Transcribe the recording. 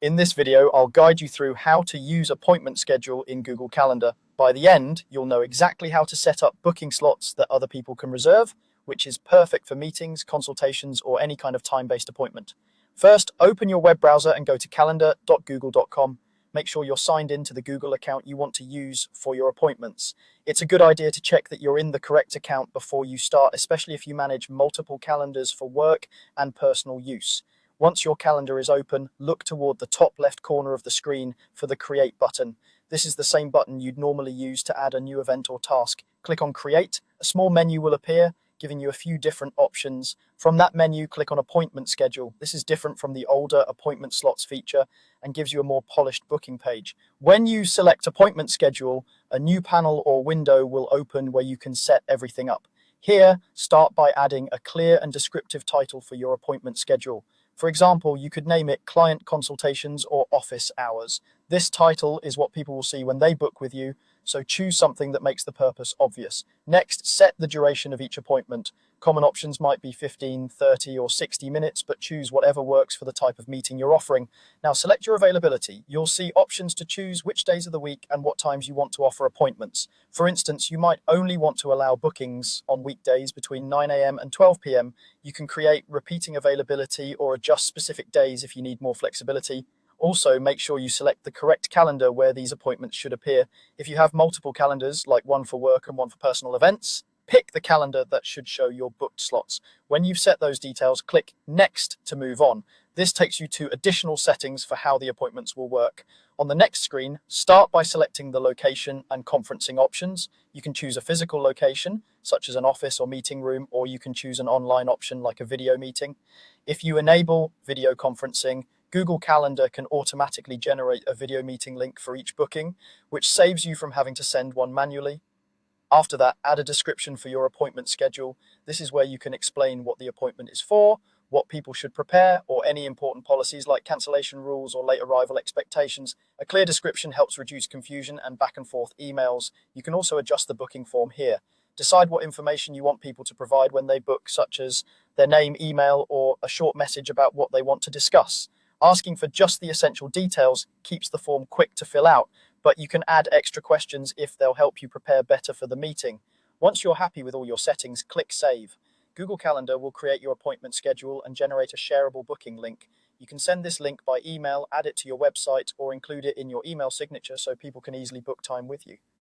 In this video, I'll guide you through how to use appointment schedule in Google Calendar. By the end, you'll know exactly how to set up booking slots that other people can reserve, which is perfect for meetings, consultations, or any kind of time-based appointment. First, open your web browser and go to calendar.google.com. Make sure you're signed in to the Google account you want to use for your appointments. It's a good idea to check that you're in the correct account before you start, especially if you manage multiple calendars for work and personal use. Once your calendar is open, look toward the top left corner of the screen for the Create button. This is the same button you'd normally use to add a new event or task. Click on Create. A small menu will appear, giving you a few different options. From that menu, click on Appointment Schedule. This is different from the older Appointment Slots feature and gives you a more polished booking page. When you select Appointment Schedule, a new panel or window will open where you can set everything up. Here, start by adding a clear and descriptive title for your appointment schedule. For example, you could name it Client Consultations or Office Hours. This title is what people will see when they book with you, so choose something that makes the purpose obvious. Next, set the duration of each appointment. Common options might be 15, 30, or 60 minutes, but choose whatever works for the type of meeting you're offering. Now select your availability. You'll see options to choose which days of the week and what times you want to offer appointments. For instance, you might only want to allow bookings on weekdays between 9 a.m. and 12 p.m. You can create repeating availability or adjust specific days if you need more flexibility. Also, make sure you select the correct calendar where these appointments should appear. If you have multiple calendars, like one for work and one for personal events, pick the calendar that should show your booked slots. When you've set those details, click Next to move on. This takes you to additional settings for how the appointments will work. On the next screen, start by selecting the location and conferencing options. You can choose a physical location, such as an office or meeting room, or you can choose an online option like a video meeting. If you enable video conferencing, Google Calendar can automatically generate a video meeting link for each booking, which saves you from having to send one manually. After that, add a description for your appointment schedule. This is where you can explain what the appointment is for, what people should prepare, or any important policies like cancellation rules or late arrival expectations. A clear description helps reduce confusion and back and forth emails. You can also adjust the booking form here. Decide what information you want people to provide when they book, such as their name, email, or a short message about what they want to discuss. Asking for just the essential details keeps the form quick to fill out, but you can add extra questions if they'll help you prepare better for the meeting. Once you're happy with all your settings, click Save. Google Calendar will create your appointment schedule and generate a shareable booking link. You can send this link by email, add it to your website, or include it in your email signature so people can easily book time with you.